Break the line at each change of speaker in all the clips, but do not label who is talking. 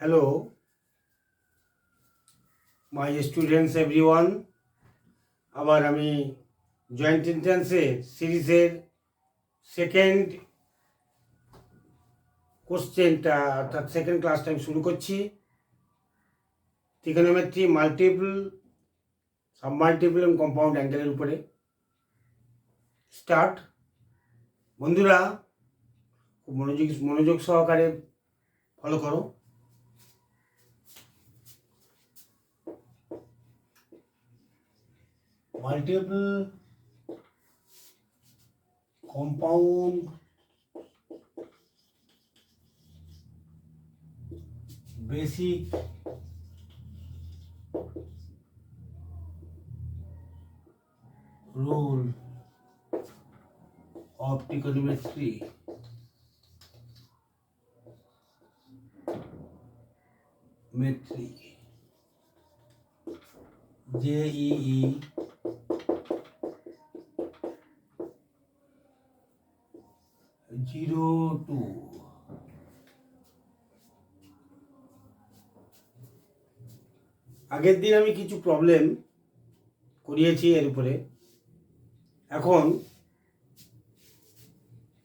Hello, my students everyone. আবার আমি joint এন্ট্রান্সের সিরিজের সেকেন্ড কোশ্চেনটা অর্থাৎ সেকেন্ড ক্লাসটা আমি শুরু করছি। ট্রিগোনোমেট্রি, মাল্টিপল, সাবমাল্টিপল এবং কম্পাউন্ড অ্যাঙ্গেলের উপরে স্টার্ট। বন্ধুরা খুব মনোযোগ সহকারে ফলো করো। Multiple, compound, basic rule of trigonometry. JEE zero two. আগের দিন আমি কিছু প্রবলেম করিয়েছি এর উপরে। এখন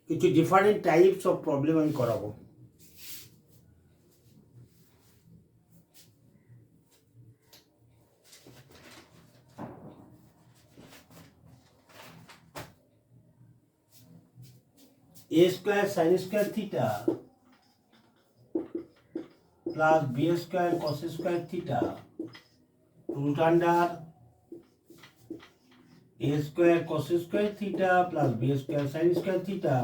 কিছু ডিফারেন্ট টাইপস অফ প্রবলেম আমি করাবো। a square sin square theta plus b square cos square theta root under a square cos square theta plus b square sin square theta.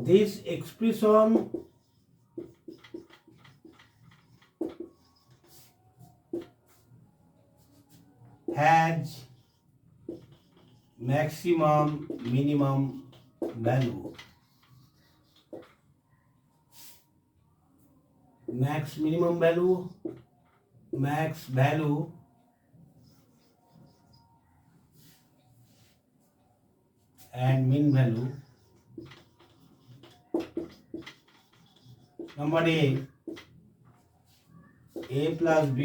This expression has maximum minimum value. Max minimum value, max value and min value. Number a plus b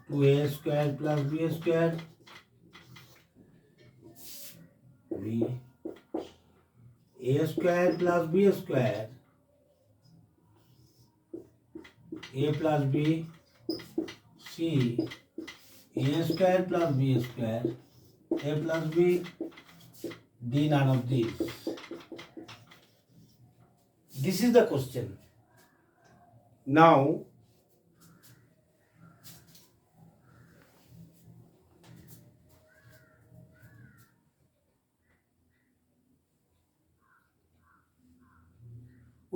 to a square plus b square, b a square plus b square, a plus b, c a square plus b square, a plus b, d none of these. This is the question. Now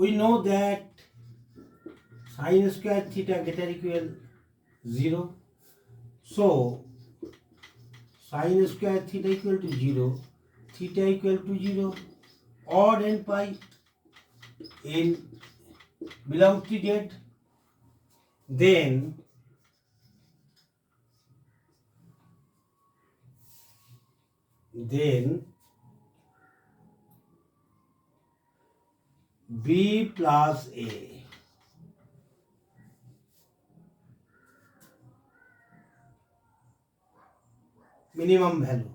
we know that sin square theta greater equal 0. So sin square theta equal to 0, theta equal to 0, odd and pi, n belongs to z. Then b plus a minimum value.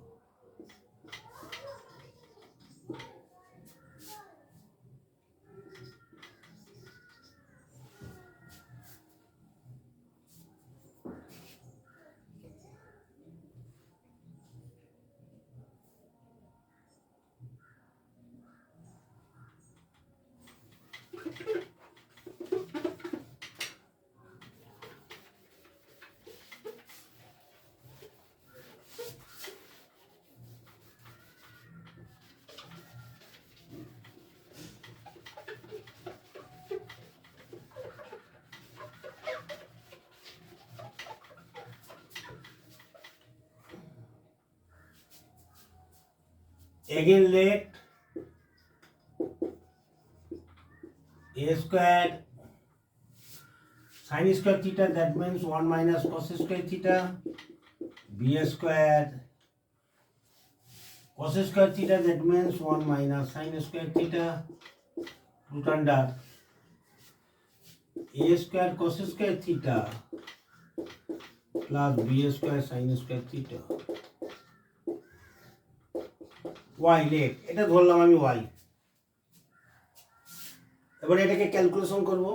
Again let a square sin square theta, that means 1 minus cos square theta, b square cos square theta, that means 1 minus sin square theta root under a square cos square theta plus b square sin square theta. y let, এটা ধরলাম আমি y। এবার এটাকে calculation করব।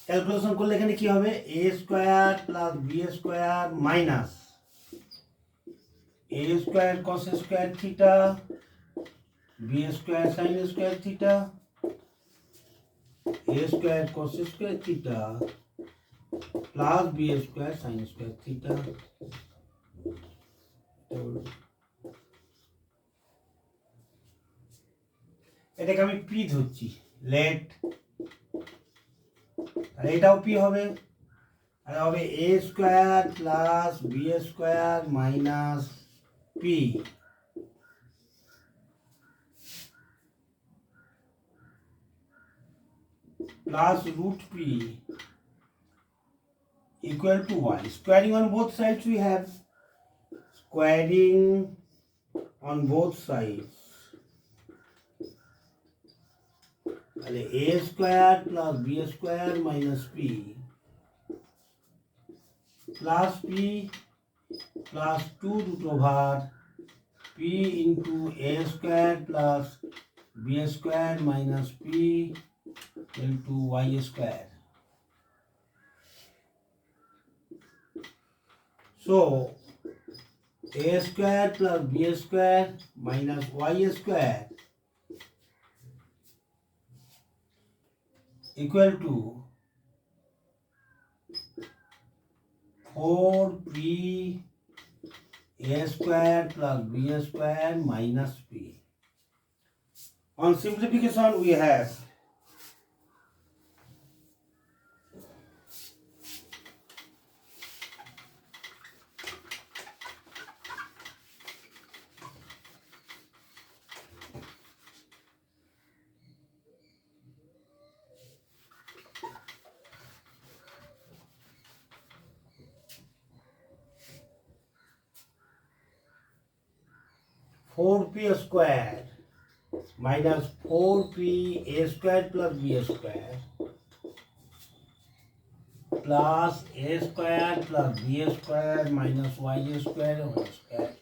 Calculation করলে এখানে কি হবে, a square plus b square minus a square cos square theta b square sin square theta a square cos square theta plus b square sin square theta. এটাকে আমি p ধরছি, লেট, আর এটাও p হবে, আর হবে a square plus b square minus p plus root p equal to y. Squaring on both sides we have, squaring on both sides, তাহলে a square plus b square minus p plus p plus 2 root over p into a square plus b square minus p into y square. So a square plus b square minus y square equal to 4p a square plus b square minus p. On simplification we have four p square minus 4p a square plus b square plus a square plus b square minus y square whole square.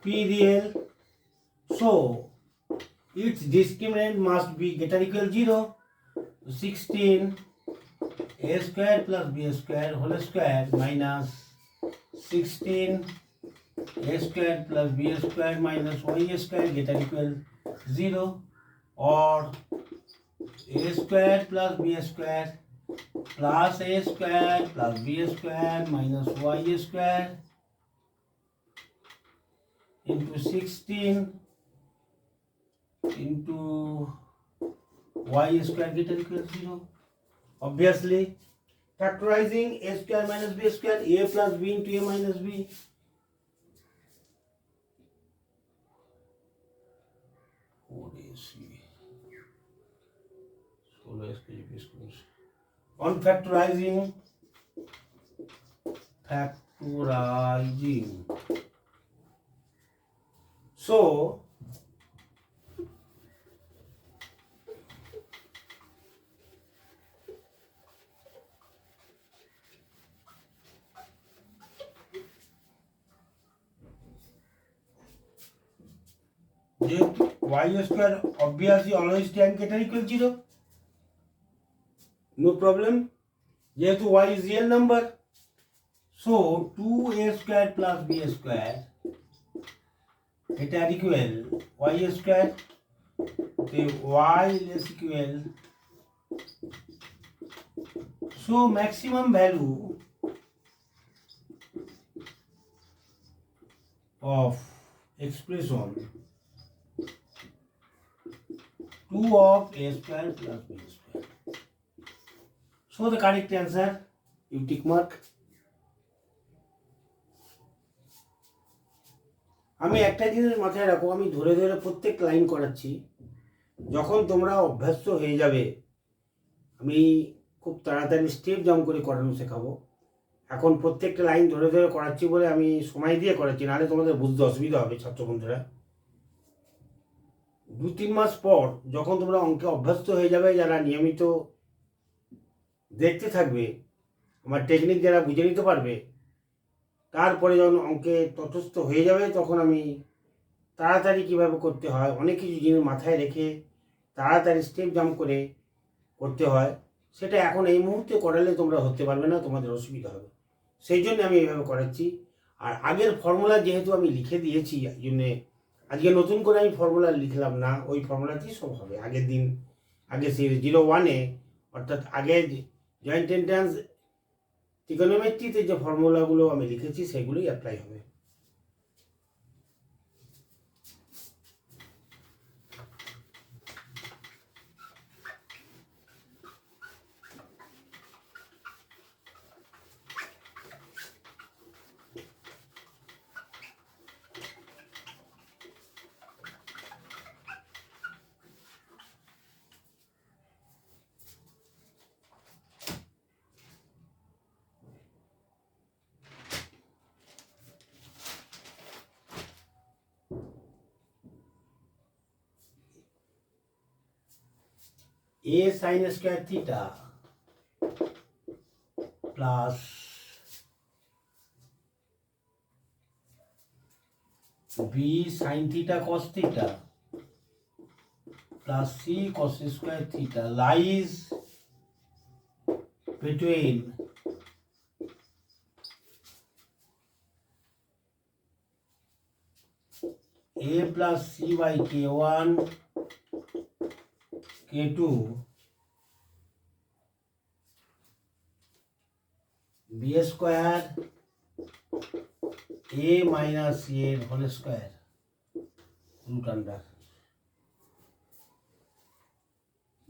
P real, so its discriminant must be greater or equal 0. 16 a square plus b square whole square minus 16 a square plus b square minus y square greater or equal 0, or a square plus b square plus a square plus b square minus y square into 16 into y square greater or equal 0. Obviously, factorizing a square minus b square, a plus b into a minus b. On factorizing, so y square obviously always tan greater equal 0, no problem, যেহেতু y is real number, so 2a square plus b square এটা equal y square, the y is equal, so maximum value of expression 2 of a square plus b square. So the correct answer, you tick mark. আমি একটা জিনিস মাথায় রাখো, আমি ধরে ধরে প্রত্যেক লাইন করাচ্ছি, যখন তোমরা অভ্যস্ত হয়ে যাবে আমি খুব তাড়াতাড়ি স্টেপ জাম্প করে করানো শেখাবো, এখন প্রত্যেকটা লাইন ধরে ধরে করাচ্ছি বলে আমি সময় দিয়ে করাচ্ছি, নাহলে তোমাদের বুঝতে অসুবিধা হবে ছাত্র বন্ধুরা। 2-3 মাস পর যখন তোমরা অঙ্কে অভ্যস্ত হয়ে যাবে, যারা নিয়মিত দেখতে থাকবে, আমার টেকনিক যারা বুঝে নিতে পারবে, তারপরে যখন অঙ্কে তটস্থ হয়ে যাবে, তখন আমি তাড়াতাড়ি কীভাবে করতে হয়, অনেক কিছু জিনিস মাথায় রেখে তাড়াতাড়ি স্টেপ জাম্প করে করতে হয়, সেটা এখন এই মুহূর্তে করালে তোমরা হতে পারবে না, তোমাদের অসুবিধা হবে। সেই জন্য আমি এইভাবে করাচ্ছি। আর আগের ফর্মুলা যেহেতু আমি লিখে দিয়েছি, এই জন্যে আজকে নতুন করে আমি ফর্মুলা লিখলাম না, ওই ফর্মুলাতেই সব হবে। আগের দিন আগে সেই 01-এ, অর্থাৎ আগে জয়েন্ট এন্ট্রান্স ত্রিকোণমিতিতে যে ফর্মুলাগুলো আমি লিখেছি সেগুলোই অ্যাপ্লাই হবে। a sin square theta plus b sin theta cos theta plus c cos square theta lies between a plus c by k1 k2 b square a minus c whole square root under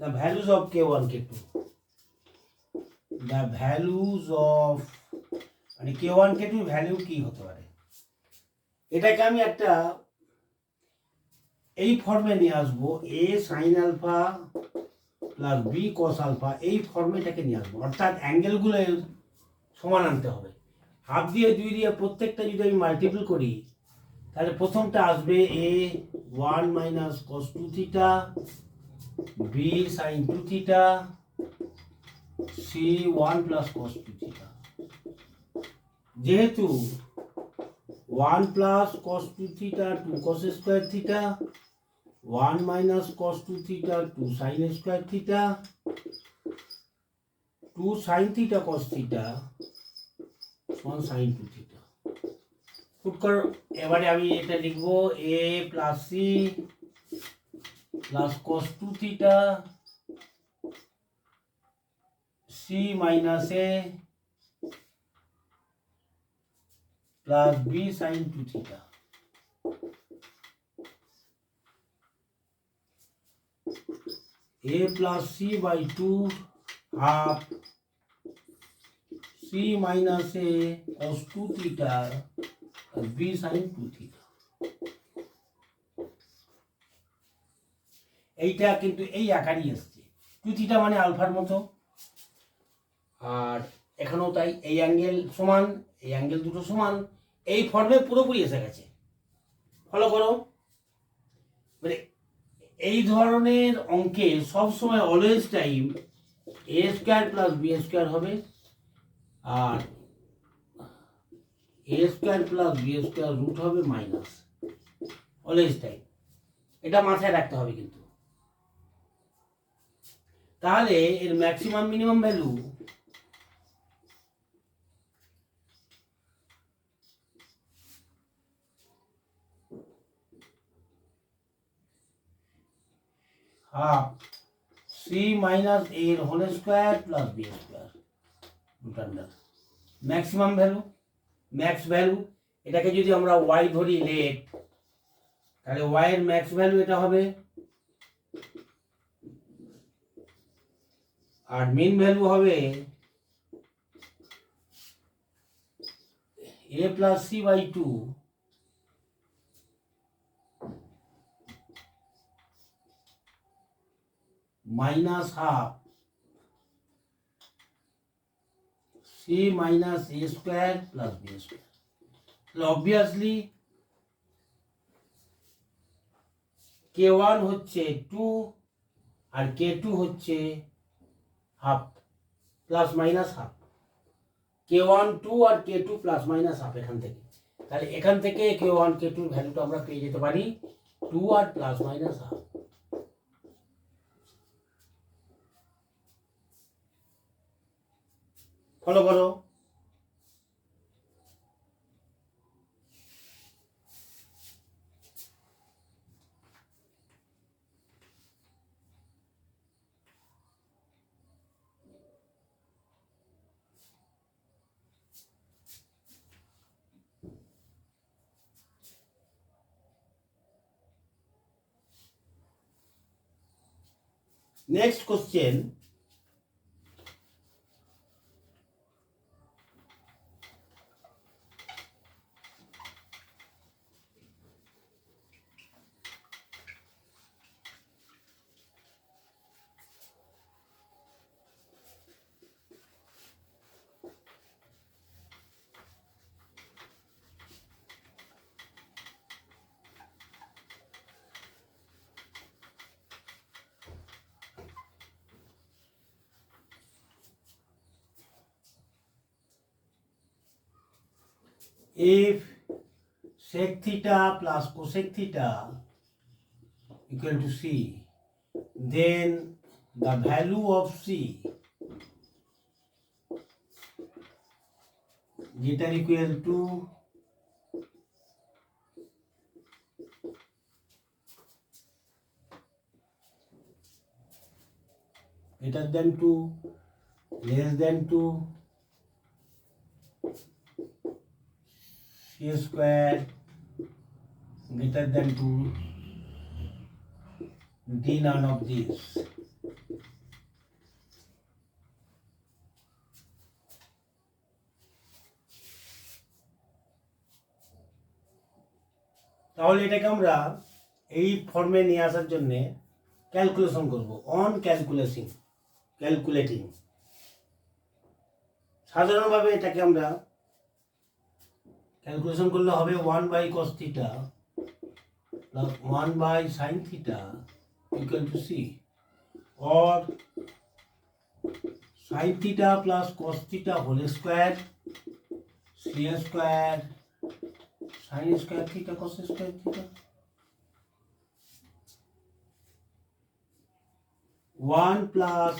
the values of k1 k2, the values of মানে k1 k2 value কি হতে পারে, এটাকে আমি একটা এই ফর্মে নিয়ে আসবো, a sin alpha plus b cos alpha, এই ফর্মেটাকে নিয়ে আসবো। অর্থাৎ অ্যাঙ্গেলগুলো সমান আনতে হবে। হাফ দিয়ে 2 দিয়ে প্রত্যেকটা যদি আমি মাল্টিপল করি, তাহলে প্রথমটা আসবে a 1 minus cos 2 theta, b sin 2 theta, c 1 plus cos 2 theta। যেহেতু 1 plus cos 2 theta 2 cos square theta, 1 minus cos 2 theta 2 sin square theta, 2 sin theta cos theta 1 sin 2 theta। Put কর, এবারে আমি এটা লিখবো a plus c plus cos 2 theta c minus a plus b sin 2 theta। a plus c by 2 half c minus a cos 2 theta plus b sin 2 theta। এইটা কিন্তু এই আকারই আসছে, 2 theta মানে আলফার মতো, আর এখানেও তাই। এই অ্যাঙ্গেল সমান, এই অ্যাঙ্গেল দুটো সমান, এই ফর্মে পুরোপুরি এসে গেছে। ফলো করো, মানে এই ধরনের অঙ্কে সবসময় always time A square plus B square হবে, আর A square plus B square root হবে মাইনাস, অলওয়েজ টাইম। এটা মাথায় রাখতে হবে কিন্তু। তাহলে এর maximum minimum value half C minus A এর whole square plus B square root under maximum value, max value. এটাকে যদি আমরা ওয়াই ধরি লেট, তাহলে ওয়াই এর ম্যাক্স ভ্যালু এটা হবে, আর মিন ভ্যালু হবে a plus c by 2 minus half c C minus A square plus B square. তাহলে অবভিয়াসলি k1 হচ্ছে 2 আর k2 হচ্ছে half plus minus half. k1 2 আর k2 প্লাস মাইনাস হাফ এখান থেকে। তাহলে এখান থেকে k1 k2 এর ভ্যালুটা আমরা পেয়ে যেতে পারি 2 আর প্লাস মাইনাস হাফ। ফলো করো। Next question. If sec theta plus cosec theta equal to c, then the value of c greater equal to greater than 2, less than 2, c square greater than 2, d none of these. তাহলে এটাকে আমরা এই ফর্মে নিয়ে আসার জন্য calculation করব, on calculating. সাধারণভাবে এটাকে আমরা ক্যালকুলেশন করলে হবে 1/cos theta plus 1/sin theta equal to C, or sin theta plus cos theta whole square C square sin square theta cos square theta 1 plus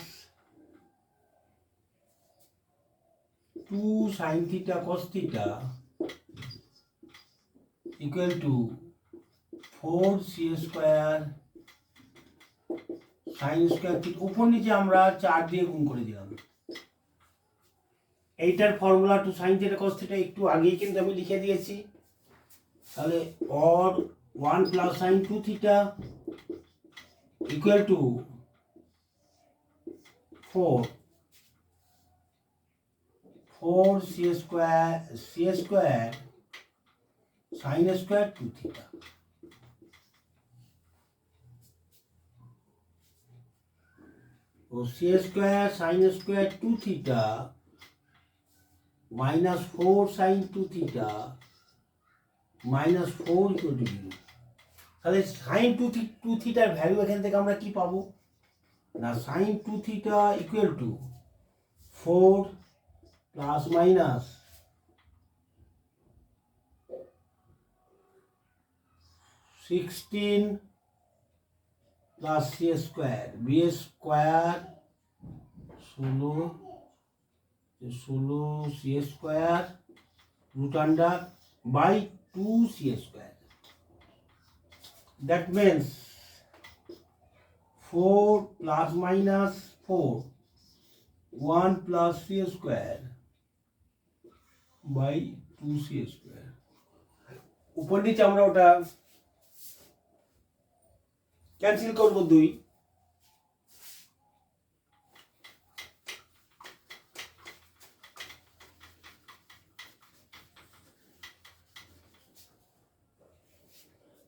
2 sin theta cos theta equal to 4 C square sin square theta. উপর নিচে আমরা 4 দিয়ে গুণ করে দিলাম। এইটার formula two sin theta cos theta একটু আগেই কিন্তু আমি লিখে দিয়েছি। তাহলে or 1 plus sin 2 theta equal to 4 C square sin square 2 theta. ও C square sin square 2 theta minus 4 sin 2 theta minus 4 equal to 0। তাহলে sin 2 থিটার ভ্যালু এখান থেকে আমরা কি পাবো না, sin 2 theta equal to 4 plus minus 16 plus C square B square 16 C square root under by 2 C square. That means 4 plus minus 4 1 plus c square by 2c square। উপর নিচে আমরা ওটা ক্যান্সেল করব 2।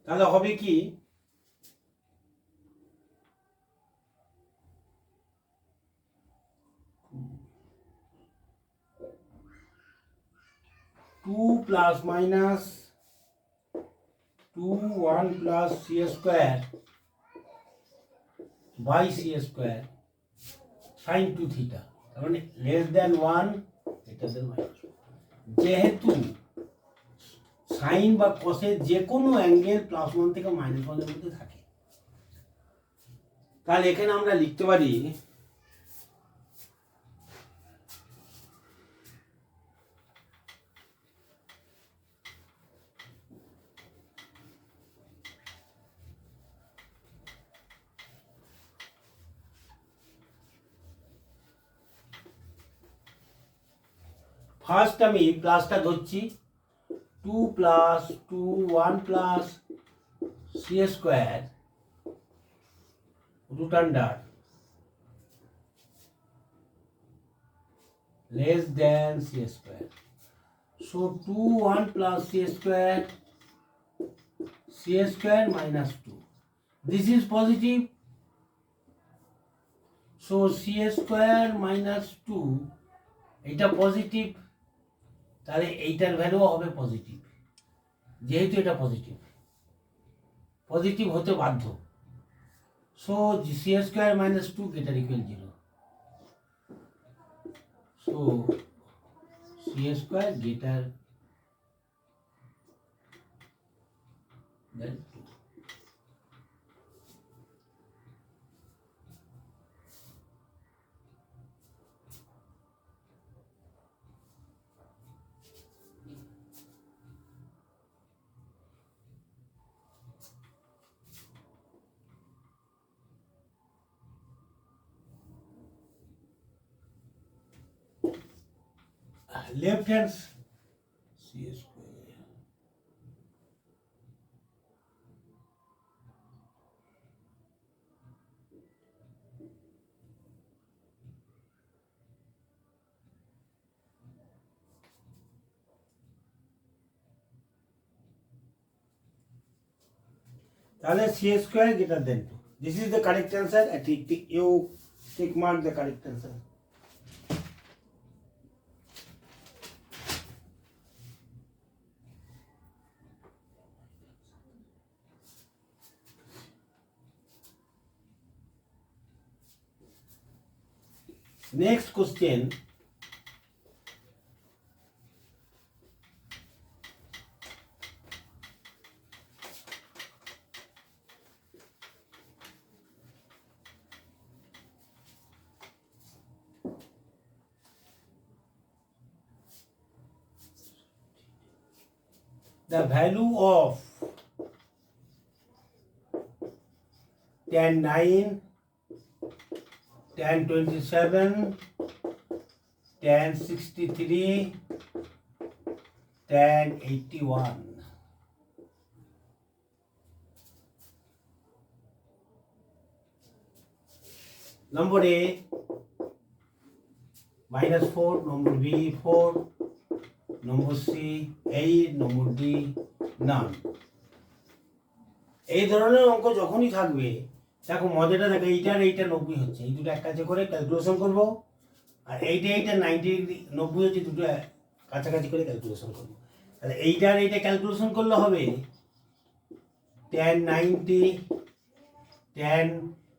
তাহলে হবে কি 2 plus minus 2 1 plus c square by c square sin 2 theta, তার মানে less than 1 greater than minus 1। যেহেতু সাইন বা কসের যে কোনো অ্যাঙ্গেল +1 থেকে -1 এর মধ্যে থাকে, তাহলে এখানে আমরা লিখতে পারি ফার্স্ট আমি প্লাসটা ধরছি, 2 plus 2 1 plus c square root under less than c square. So 2 1 plus c square minus 2. This is positive. So c square minus 2 এটা পজিটিভ, তাহলে এইটার ভ্যালুও হবে পজিটিভ। যেহেতু এটা পজিটিভ হতে বাধ্য। So c square minus 2 greater equal 0. So c square greater than 2. Left hand c square তাহলে c square greater than 2. This is the correct answer. You tick mark the correct answer. Next question. The value of tan 9, tan 27, tan 63, tan 81. Number A -4, number B 4, number C 8, number D none. এই ধরনের অঙ্ক যখনই থাকবে, দেখো মজাটা দেখো, এইটার 90 হচ্ছে, এই দুটো এক কাছে করে ক্যালকুলেশন করব, আর এইটা 90 90 হচ্ছে, দুটো কাছাকাছি করে ক্যালকুলেশন করব। তাহলে এইটার ক্যালকুলেশন করলে হবে tan 90 tan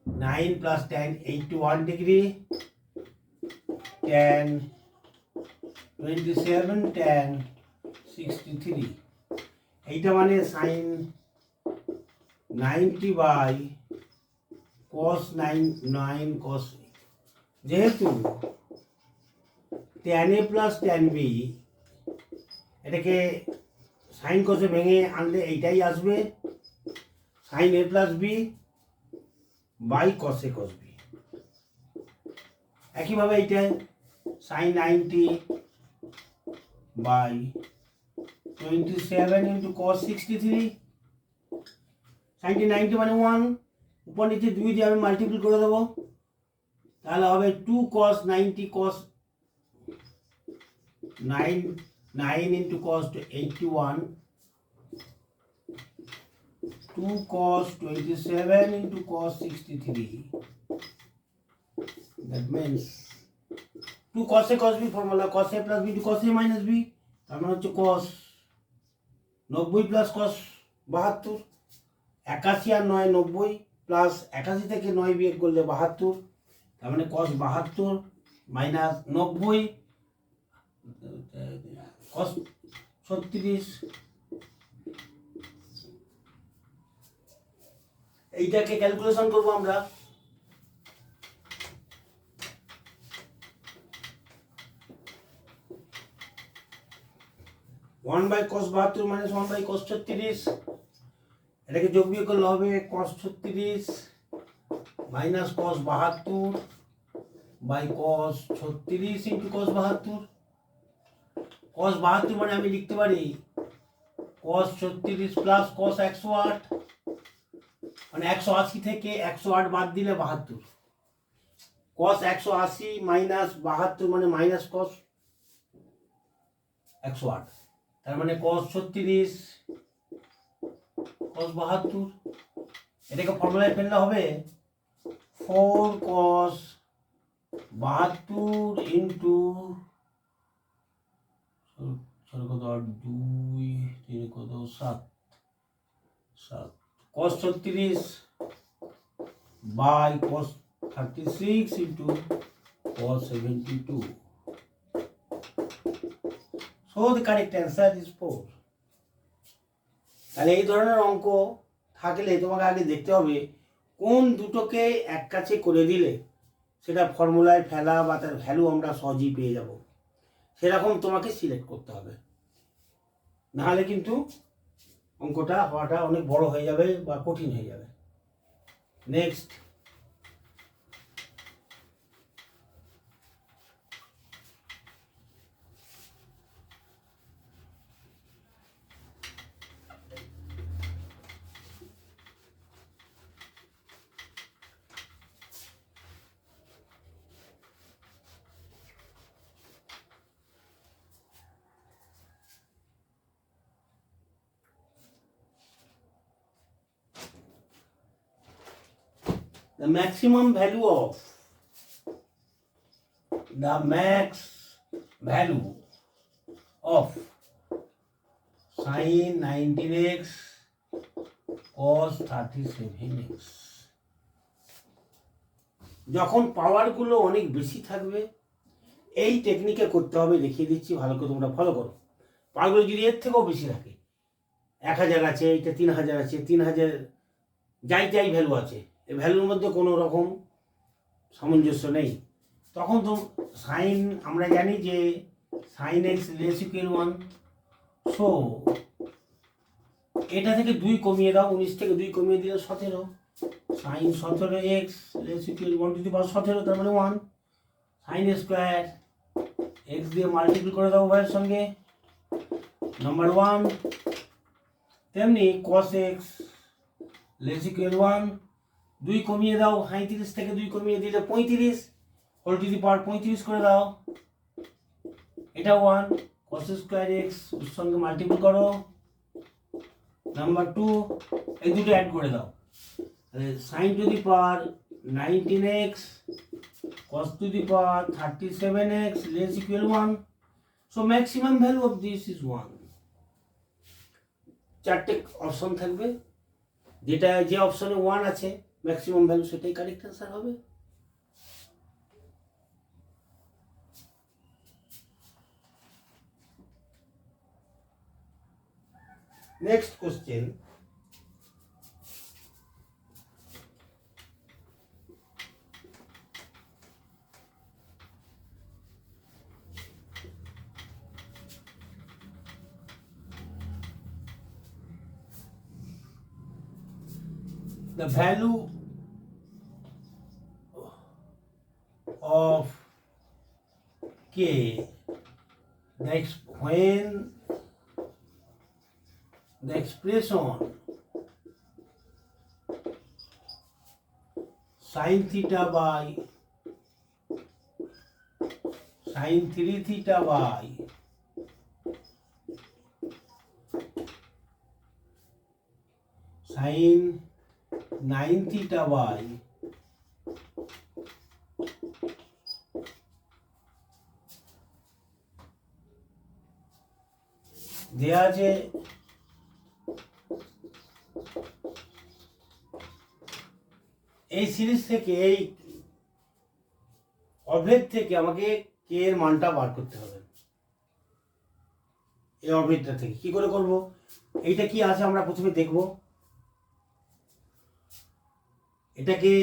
9 plus tan 81 degree tan 27 tan 63, এইটা মানে sin 90 by cos 9 cos। যেহেতু tan a plus tan b এটাকে sin cos এ ভেঙে আনলে এইটাই আসবে, sin a plus b by cos a cos b। একইভাবে এইটা sin 90 by 27 into cos 63, sin 90 মানে 1, উপর নিচে 2 দিয়ে আমি মাল্টিপ্লাই করে দেবো, তাহলে হবে 2 cos 90 cos 9 into cos 81, 2 cos 27 into cos 63. That means 2 cos a cos b formula, cos a plus b to cos a minus b, তার মানে হচ্ছে cos 90 প্লাস cos 72, 81 আর 9 90 প্লাস 81 থেকে 9 বিয়োগ করলে 72, তার মানে cos 72 মাইনাস 90 cos 36। এইটাকে ক্যালকুলেশন করবো আমরা। One by cos 72 minus 1 by cos 36, এটাকে যোগ বিয়োগ করলে হবে cos 36 minus cos 72 by cos 36 into cos 72। cos 72 মানে আমি লিখতে পারি cos 36 প্লাস cos 108, মানে 180 থেকে 108 বাদ দিলে 72, cos 180 মাইনাস 72 মানে মাইনাস cos 108, তার মানে cos 36 cos 72। এটাকে ফর্মুলায় ফেললে হবে 4 cos 72 ইন্টু কত 2 3 কত 7 cos 36 by cos 36 into cos 72. So the correct answer is 4. তাহলে এই ধরনের অঙ্ক থাকলে তোমাকে আগে দেখতে হবে কোন দুটোকে এক কাছে করে দিলে সেটা ফর্মুলায় ফেলা বা তার ভ্যালু আমরা সহজেই পেয়ে যাব, সেরকম তোমাকে সিলেক্ট করতে হবে, নাহলে কিন্তু অঙ্কটা হওয়াটা অনেক বড় হয়ে যাবে বা কঠিন হয়ে যাবে। Next, the maximum value of sin 19x cos 37x। যখন পাওয়ারগুলো অনেক বেশি থাকবে এই টেকনিকে করতে হবে, দেখিয়ে দিচ্ছি, ভালো করে তোমরা ফলো করো। পাওয়ারগুলো যদি এর থেকেও বেশি থাকে, 1000 আছে, এটা 3000 আছে, 3000 যাই ভ্যালু আছে, এই ভ্যালুর মধ্যে কোনো রকম সামঞ্জস্য নেই, তখন তো সাইন, আমরা জানি যে sine x less equal 1, so এটা থেকে 2 কমিয়ে দাও, 19 থেকে 2 কমিয়ে দিলে 17, sine 17x less equal 1 to the power 17, তার মানে 1, সাইন স্কোয়ার এক্স দিয়ে মাল্টিপ্লাই করে দাও উভয়ের সঙ্গে, নাম্বার 1, তেমনি cos x লেস ইকুয়াল 1, 2 কমিয়ে দাও, 35 থেকে 2 কমিয়ে দিলে 35, হোল টু দি পাওয়ার 35 করে দাও, এটা 1, cos স্কোয়ার এক্স ওর সঙ্গে মাল্টিপ্লাই করো, নাম্বার 2, এই দুটো অ্যাড করে দাও, তাহলে sine to the power 19x cos to the power 37x less equal 1, so maximum value of this is 1। চারটে অপশন থাকবে, যেটা যে অপশনে 1 আছে ম্যাক্সিমাম ভ্যালু সেটাই কারেক্ট অ্যান্সার হবে। Next question, the value of k when the expression sin theta by sin 3 theta by sin 9 theta by দেয়া আছে এই সিরিজ থেকে, এই অভেদ থেকে আমাকে কে এর মানটা বার করতে হবে। এই অভেদটা থেকে কি করে করব, এইটা কি আছে আমরা প্রথমে দেখব। এটাকে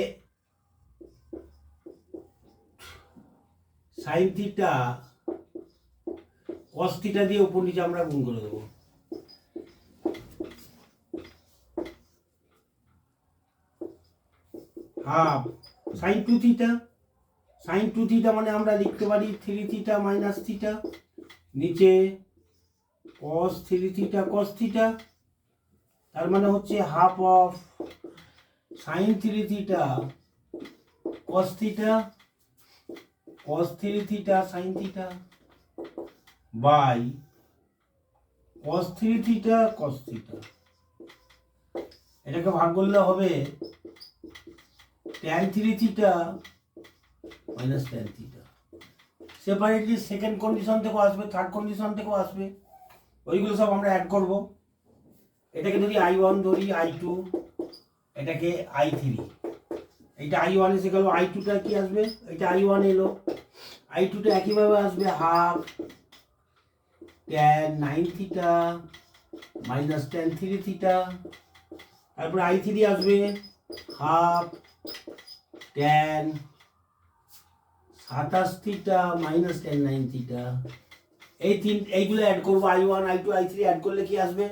সাইন থিটা কস থিটা দিয়ে উপর নিচে আমরা গুণ করে দেবো। Half sine two theta, sine two theta মানে আমরা লিখতে পারি থ্রি থিটা মাইনাস থিটা, নিচে cos three theta cos theta, তার মানে হচ্ছে half of sine three theta cos theta cos three theta sine theta by cos three theta cos theta. এটাকে ভাগ করলে হবে tan three theta minus tan theta. Separately second condition থেকেও আসবে, third condition থেকেও আসবে, ওইগুলো সব আমরা অ্যাড করব। এটাকে ধরি I1, ধরি I2, এটাকে I3, এইটা I1 এসে গেল, I2টা কি আসবে, এটা I1 এলো, I2টা একইভাবে আসবে half tan 9 theta minus tan 3 theta, তারপরে I3 আসবে half tan 27 theta minus tan 9 theta. এইগুলো অ্যাড করবো, I1 I2 I3 অ্যাড করলে কি আসবে,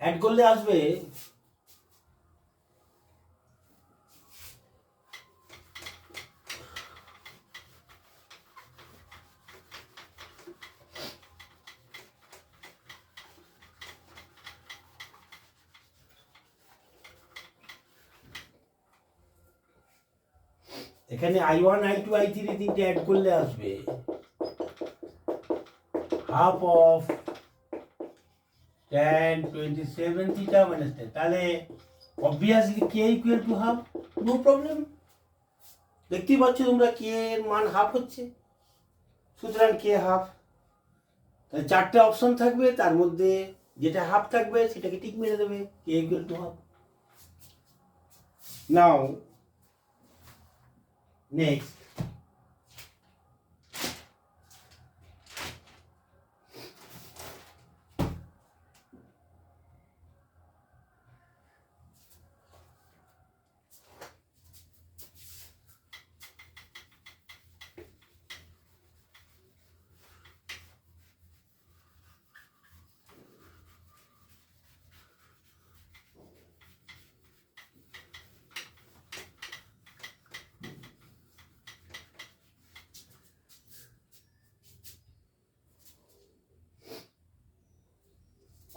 অ্যাড করলে আসবে এখানে I1 I2 I3 তিনটে অ্যাড করলে আসবে half of tan 27 theta minus 10, তাহলে obviously k equal to half, no problem. দেখতেই পাচ্ছ তোমরা কে এর মান হাফ হচ্ছে, সুতরাং কে হাফ। তাহলে চারটে অপশন থাকবে, তার মধ্যে যেটা হাফ থাকবে সেটাকে টিক মেরে দেবে, K equal to half. Now next,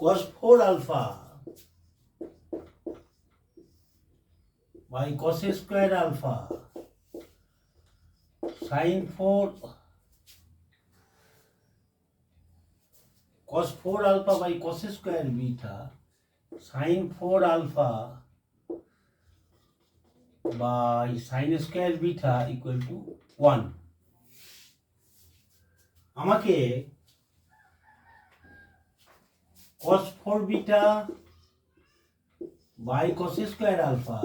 cos 4 alpha by cos square alpha sin 4 cos 4 alpha by cos square beta sin 4 alpha by sin square beta equal to 1। আমাকে cos 4 beta by cos square alpha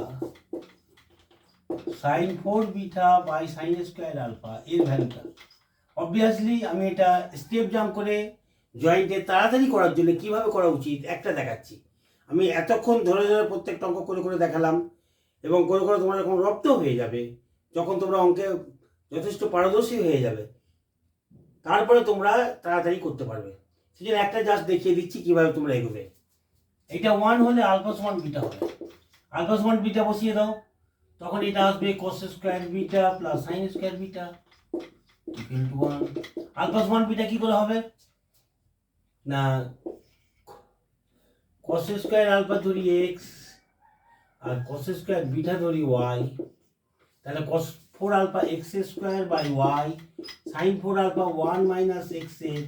sin 4 beta by sin square alpha এর ভ্যালুটা, obviously আমি এটা step jump করে জয়েন্টে তাড়াতাড়ি করার জন্য কিভাবে করা উচিত একটা দেখাচ্ছি। আমি এতক্ষণ ধরে ধরে প্রত্যেকটা অঙ্ক করে করে দেখালাম, এবং করে করে তোমরা যখন রপ্ত হয়ে যাবে, যখন তোমরা অঙ্কে যথেষ্ট পারদর্শী হয়ে যাবে, তারপরে তোমরা তাড়াতাড়ি করতে পারবে। সেজন্য একটা জাস্ট দেখিয়ে দিচ্ছি কিভাবে তোমরা এগোবে। এটা 1 হলে আলফা সমান বিটা হবে, আলফা সমান বিটা বসিয়ে দাও, তখন এটা আসবে cos square beta plus sin square beta equal to 1। Alpha সমান বিটা কি করে হবে না, cos স্কয়ার আলফা ধরি x আর cos স্কয়ার বিটা ধরি y, তাহলে cos 4 alpha x square by y sin 4 alpha 1 minus x এর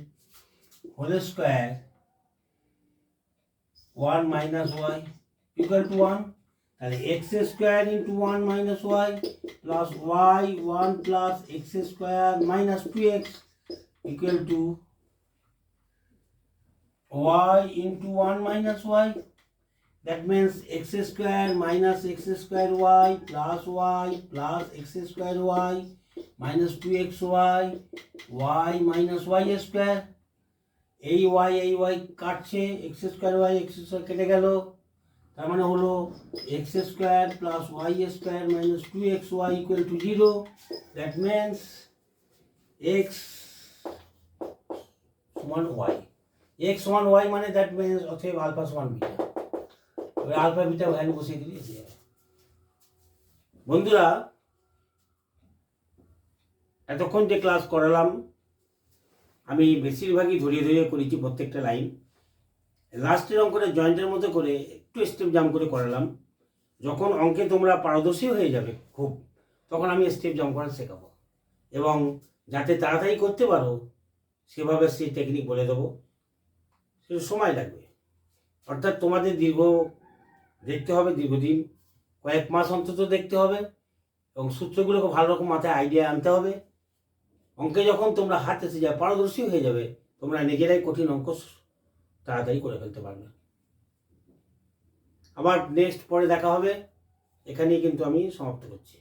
whole square 1 minus y equal to 1। তাহলে x square into 1 minus y plus y 1 plus x square minus 2x equal to y into 1 minus y. That means x square minus x square y plus x square y minus 2xy y minus y square. এই y কাটছে, x square কেটে গেল, তার মানে হলো x square plus y square minus 2xy equal to 0. That means x সমান y, x সমান y মানে দ্যাট মিনস অতএব আলফা সমান বিটা। এবার আলফা বিটা ভ্যালু বসিয়ে দিলে এসে যাবে। বন্ধুরা, এতক্ষণ যে ক্লাস করালাম আমি বেশিরভাগই ধরিয়ে করেছি প্রত্যেকটা লাইন। লাস্টের অঙ্কটা জয়েন্টের মতো করে একটু স্টেপ জাম্প করে করালাম। যখন অঙ্কে তোমরা পারদর্শী হয়ে যাবে খুব, তখন আমি স্টেপ জাম্প করা শেখাবো, এবং যাতে তাড়াতাড়ি করতে পারো সেভাবে সেই টেকনিক বলে দেবো। সেটা সময় লাগবে, অর্থাৎ তোমাদের দেখতে হবে, দীর্ঘদিন কয়েক মাস অন্তত দেখতে হবে, এবং সূত্রগুলোকে ভালো রকম মাথায় আইডিয়া আনতে হবে। অঙ্কে যখন তোমরা হাত এসে যাবে, পারদর্শী হয়ে যাবে, তোমরা নিজেরাই কঠিন অঙ্ক তাড়াতাড়ি করে ফেলতে পারবে। আবার নেক্সট পরে দেখা হবে। এখানেই কিন্তু আমি সমাপ্ত করছি।